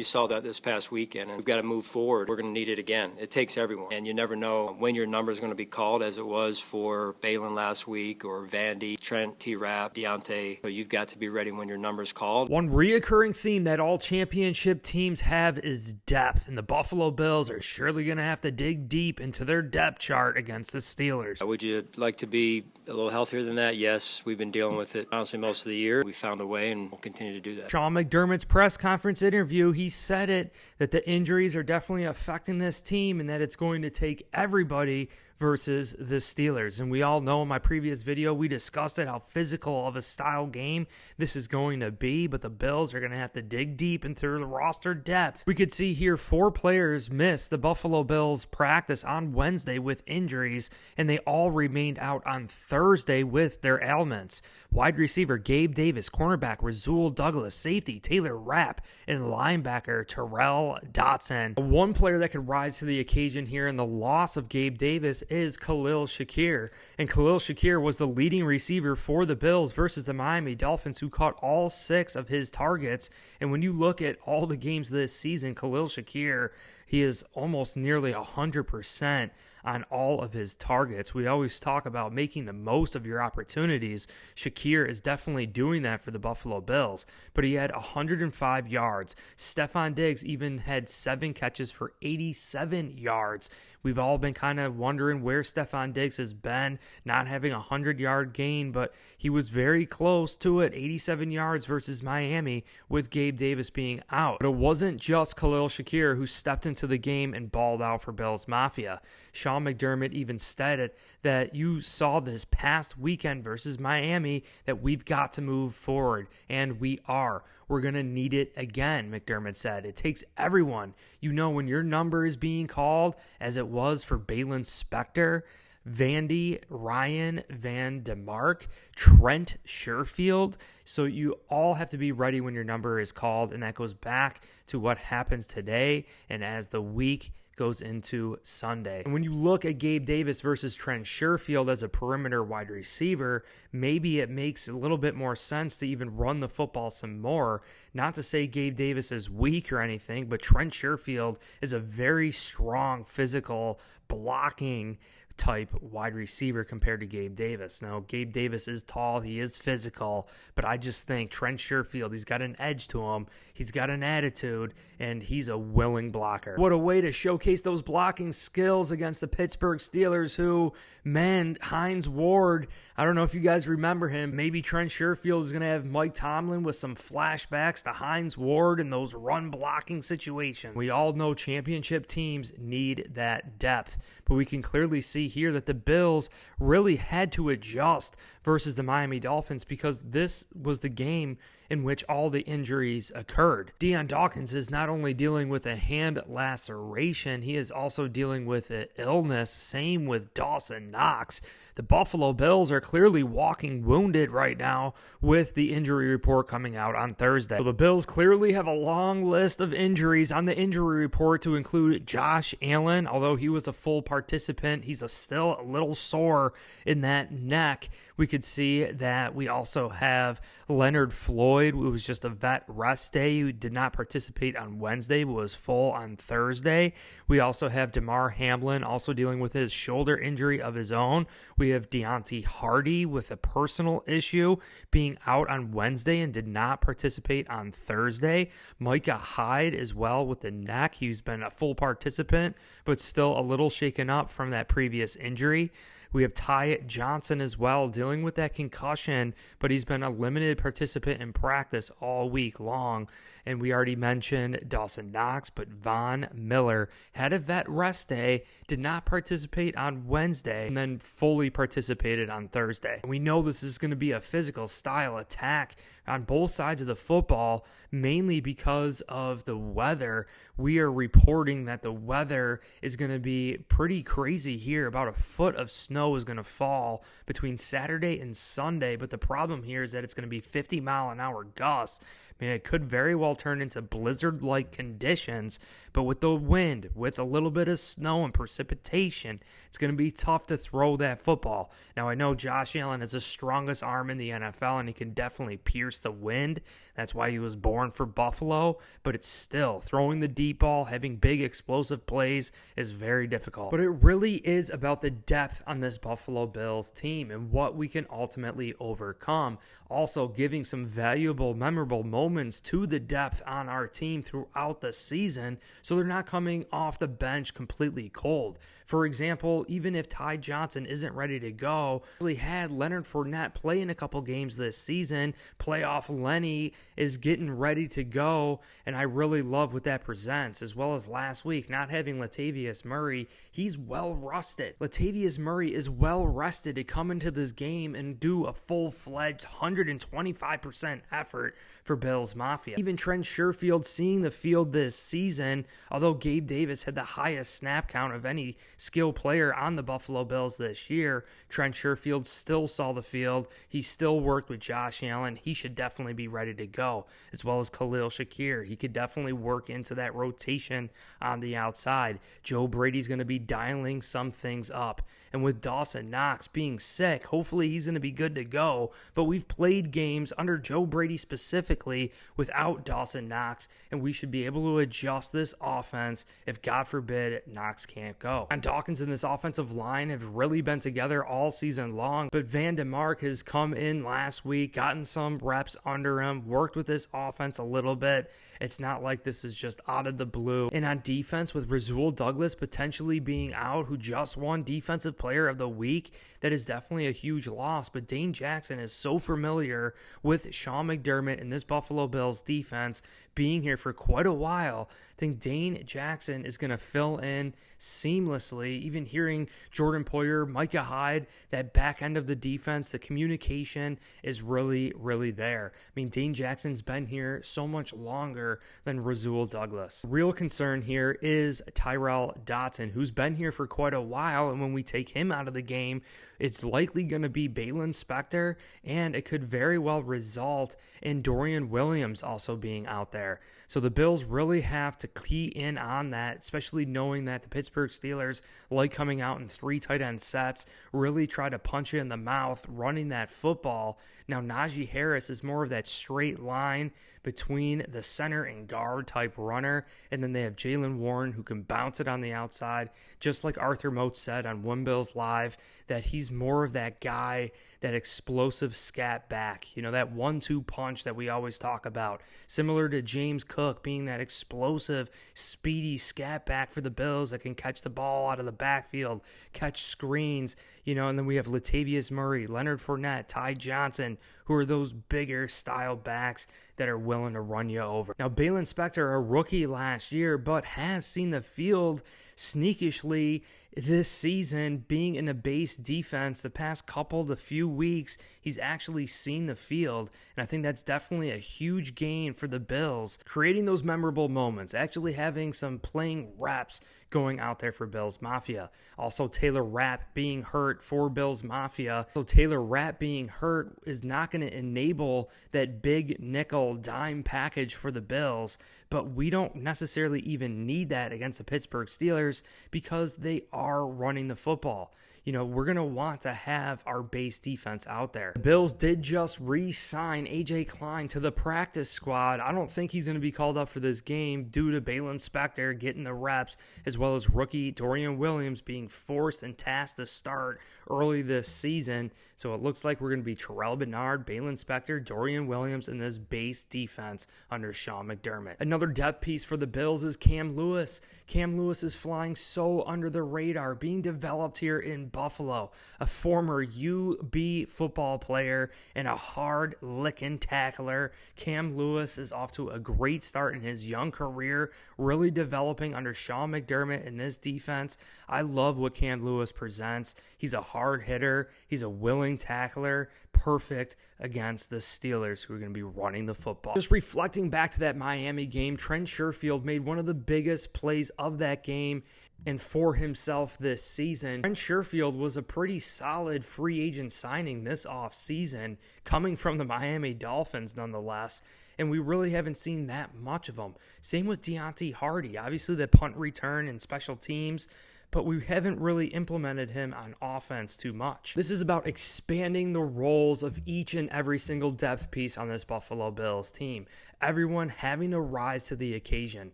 You saw that this past weekend, and we've got to move forward. We're going to need it again. It takes everyone, and you never know when your number is going to be called, as it was for Balin last week, or Vandy, Trent, T-Rap, Deontay. So you've got to be ready when your number's called. One reoccurring theme that all championship teams have is depth, and the Buffalo Bills are surely going to have to dig deep into their depth chart against the Steelers. Would you like to be a little healthier than that? Yes, we've been dealing with it, honestly, most of the year. We found a way, and we'll continue to do that. Sean McDermott's press conference interview, he said it, that the injuries are definitely affecting this team and that it's going to take everybody versus the Steelers. And we all know in my previous video, we discussed it, how physical of a style game this is going to be, but the Bills are going to have to dig deep into the roster depth. We could see here 4 players miss the Buffalo Bills practice on Wednesday with injuries, and they all remained out on Thursday with their ailments. Wide receiver Gabe Davis, cornerback Rasul Douglas, safety Taylor Rapp, and linebacker Terrell Dotson. One player that could rise to the occasion here in the loss of Gabe Davis is Khalil Shakir. And Khalil Shakir was the leading receiver for the Bills versus the Miami Dolphins, who caught all 6 of his targets. And when you look at all the games this season, Khalil Shakir, he is almost nearly 100% on all of his targets. We always talk about making the most of your opportunities. Shakir is definitely doing that for the Buffalo Bills, but he had 105 yards. Stephon Diggs even had 7 catches for 87 yards. We've all been kind of wondering where Stephon Diggs has been, not having a 100-yard gain, but he was very close to it, 87 yards versus Miami with Gabe Davis being out. But it wasn't just Khalil Shakir who stepped into the game and balled out for Bills Mafia. Sean McDermott even stated that you saw this past weekend versus Miami that we've got to move forward, and we are. We're going to need it again, McDermott said. It takes everyone. You know, when your number is being called, as it was for Balin Spector, Vandy, Ryan Van DeMark, Trent Sherfield. So you all have to be ready when your number is called, and that goes back to what happens today and as the week goes into Sunday. And when you look at Gabe Davis versus Trent Sherfield as a perimeter wide receiver, maybe it makes a little bit more sense to even run the football some more. Not to say Gabe Davis is weak or anything, but Trent Sherfield is a very strong physical blocking type wide receiver compared to Gabe Davis. Now, Gabe Davis is tall, he is physical, but I just think Trent Sherfield, he's got an edge to him, he's got an attitude, and he's a willing blocker. What a way to showcase those blocking skills against the Pittsburgh Steelers, who, man, Hines Ward, I don't know if you guys remember him, maybe Trent Sherfield is going to have Mike Tomlin with some flashbacks to Hines Ward in those run blocking situations. We all know championship teams need that depth, but we can clearly see here that the Bills really had to adjust versus the Miami Dolphins because this was the game in which all the injuries occurred. Dion Dawkins is not only dealing with a hand laceration, he is also dealing with an illness. Same with Dawson Knox. The Buffalo Bills are clearly walking wounded right now with the injury report coming out on Thursday. So the Bills clearly have a long list of injuries on the injury report to include Josh Allen. Although he was a full participant, he's still a little sore in that neck. We could see that we also have Leonard Floyd, who was just a vet rest day, who did not participate on Wednesday, but was full on Thursday. We also have Damar Hamlin also dealing with his shoulder injury of his own. We have Deontay Hardy with a personal issue being out on Wednesday and did not participate on Thursday. Micah Hyde as well with the neck. He's been a full participant, but still a little shaken up from that previous injury. We have Ty Johnson as well dealing with that concussion, but he's been a limited participant in practice all week long. And we already mentioned Dawson Knox, but Von Miller had a vet rest day, did not participate on Wednesday, and then fully participated on Thursday. We know this is going to be a physical style attack on both sides of the football, mainly because of the weather. We are reporting that the weather is going to be pretty crazy here. About a foot of snow is going to fall between Saturday and Sunday, but the problem here is that it's going to be 50-mile-an-hour gusts. I mean, it could very well turn into blizzard-like conditions, but with the wind, with a little bit of snow and precipitation, it's going to be tough to throw that football. Now, I know Josh Allen has the strongest arm in the NFL, and he can definitely pierce the wind. That's why he was born for Buffalo, but it's still, throwing the deep ball, having big explosive plays is very difficult. But it really is about the depth on this Buffalo Bills team and what we can ultimately overcome. Also giving some valuable, memorable moments to the depth on our team throughout the season, so they're not coming off the bench completely cold. For example, even if Ty Johnson isn't ready to go, we had Leonard Fournette play in a couple games this season. Playoff Lenny is getting ready to go, and I really love what that presents, as well as last week, not having Latavius Murray. He's well rested. Latavius Murray is well rested to come into this game and do a full-fledged 125% effort for Bills Mafia. Even Trent Sherfield seeing the field this season, although Gabe Davis had the highest snap count of any skill player on the Buffalo Bills this year, Trent Sherfield still saw the field. He still worked with Josh Allen. He should definitely be ready to go, as well as Khalil Shakir. He could definitely work into that rotation on the outside. Joe Brady's going to be dialing some things up. And with Dawson Knox being sick, hopefully he's going to be good to go. But we've played games under Joe Brady specifically without Dawson Knox, and we should be able to adjust this offense if, God forbid, Knox can't go. And Dawkins and this offensive line have really been together all season long, but Van DeMark has come in last week, gotten some reps under him, worked with this offense a little bit. It's not like this is just out of the blue. And on defense, with Rasul Douglas potentially being out, who just won Defensive Player of the Week, that is definitely a huge loss. But Dane Jackson is so familiar with Sean McDermott and this Buffalo Bills defense, being here for quite a while. I think Dane Jackson is going to fill in seamlessly. Even hearing Jordan Poyer, Micah Hyde, that back end of the defense, the communication is really, really there. I mean, Dane Jackson's been here so much longer than Rasul Douglas. Real concern here is Tyrel Dotson, who's been here for quite a while, and when we take him out of the game, it's likely going to be Balin Spector, and it could very well result in Dorian Williams also being out there. So the Bills really have to key in on that, especially knowing that the Pittsburgh Steelers like coming out in 3 tight end sets, really try to punch you in the mouth running that football. Now, Najee Harris is more of that straight line between the center and guard type runner, and then they have Jaylen Warren, who can bounce it on the outside, just like Arthur Moat said on One Bills Live, that he's more of that guy, that explosive scat back, that 1-2 punch that we always talk about, similar to James Cook being that explosive, speedy scat back for the Bills that can catch the ball out of the backfield, catch screens, and then we have Latavius Murray, Leonard Fournette, Ty Johnson, who are those bigger style backs that are willing to run you over. Now, Balin Spector, a rookie last year, but has seen the field sneakishly this season, being in a base defense the past couple to few weeks. He's actually seen the field, and I think that's definitely a huge gain for the Bills, creating those memorable moments, actually having some playing reps going out there for Bills Mafia. Also, Taylor Rapp being hurt for Bills Mafia. So Taylor Rapp being hurt is not going to enable that big nickel dime package for the Bills, but we don't necessarily even need that against the Pittsburgh Steelers because they are running the football. We're going to want to have our base defense out there. The Bills did just re-sign A.J. Klein to the practice squad. I don't think he's going to be called up for this game due to Balin Spector getting the reps, as well as rookie Dorian Williams being forced and tasked to start early this season. So it looks like we're going to be Terrell Bernard, Balin Spector, Dorian Williams in this base defense under Sean McDermott. Another depth piece for the Bills is Cam Lewis. Cam Lewis is flying so under the radar, being developed here in Buffalo, a former UB football player and a hard-licking tackler. Cam Lewis is off to a great start in his young career, really developing under Sean McDermott in this defense. I love what Cam Lewis presents. He's a hard hitter. He's a willing tackler. Perfect against the Steelers, who are going to be running the football. Just reflecting back to that Miami game, Trent Sherfield made one of the biggest plays of that game and for himself this season. Trent Sherfield was a pretty solid free agent signing this offseason, coming from the Miami Dolphins nonetheless. and we really haven't seen that much of them. Same with Deontay Hardy. Obviously, the punt return and special teams, but we haven't really implemented him on offense too much. This is about expanding the roles of each and every single depth piece on this Buffalo Bills team. Everyone having to rise to the occasion,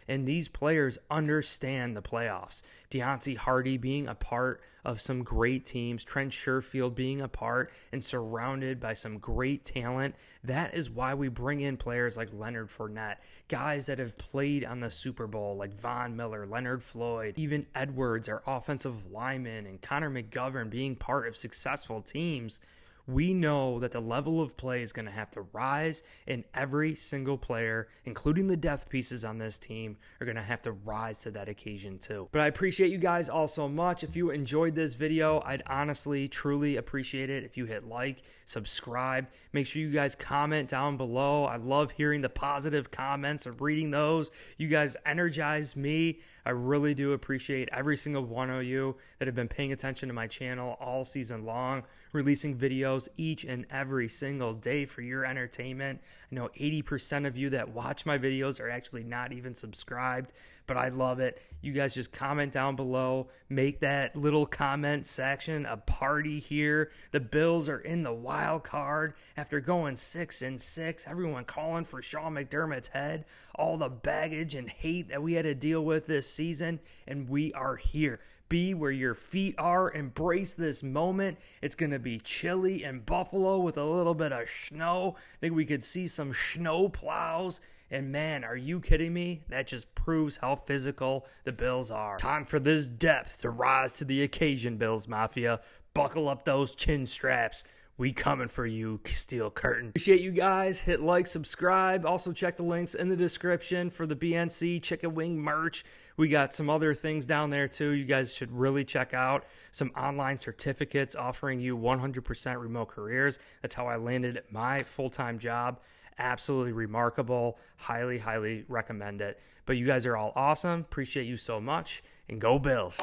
and these players understand the playoffs. Deontay Hardy being a part of some great teams, Trent Sherfield being a part and surrounded by some great talent. That is why we bring in players like Leonard Fournette, guys that have played on the Super Bowl like Von Miller, Leonard Floyd, even Edwards, our offensive lineman, and Connor McGovern being part of successful teams. We know that the level of play is going to have to rise, and every single player, including the depth pieces on this team, are going to have to rise to that occasion too. But I appreciate you guys all so much. If you enjoyed this video, I'd honestly, truly appreciate it if you hit like, subscribe. Make sure you guys comment down below. I love hearing the positive comments and reading those. You guys energize me. I really do appreciate every single one of you that have been paying attention to my channel all season long, releasing videos each and every single day for your entertainment. I know 80% of you that watch my videos are actually not even subscribed, but I love it. You guys just comment down below, make that little comment section a party here. The Bills are in the wild card after going 6-6. Everyone calling for Sean McDermott's head. All the baggage and hate that we had to deal with this season, and we are here. Be where your feet are. Embrace this moment. It's going to be chilly in Buffalo with a little bit of snow. I think we could see some snow plows. And man, are you kidding me? That just proves how physical the Bills are. Time for this depth to rise to the occasion, Bills Mafia. Buckle up those chin straps. We coming for you, Steel Curtain. Appreciate you guys. Hit like, subscribe. Also check the links in the description for the BNC Chicken Wing merch. We got some other things down there too. You guys should really check out some online certificates offering you 100% remote careers. That's how I landed my full-time job. Absolutely remarkable. Highly, highly recommend it. But you guys are all awesome. Appreciate you so much. And go Bills.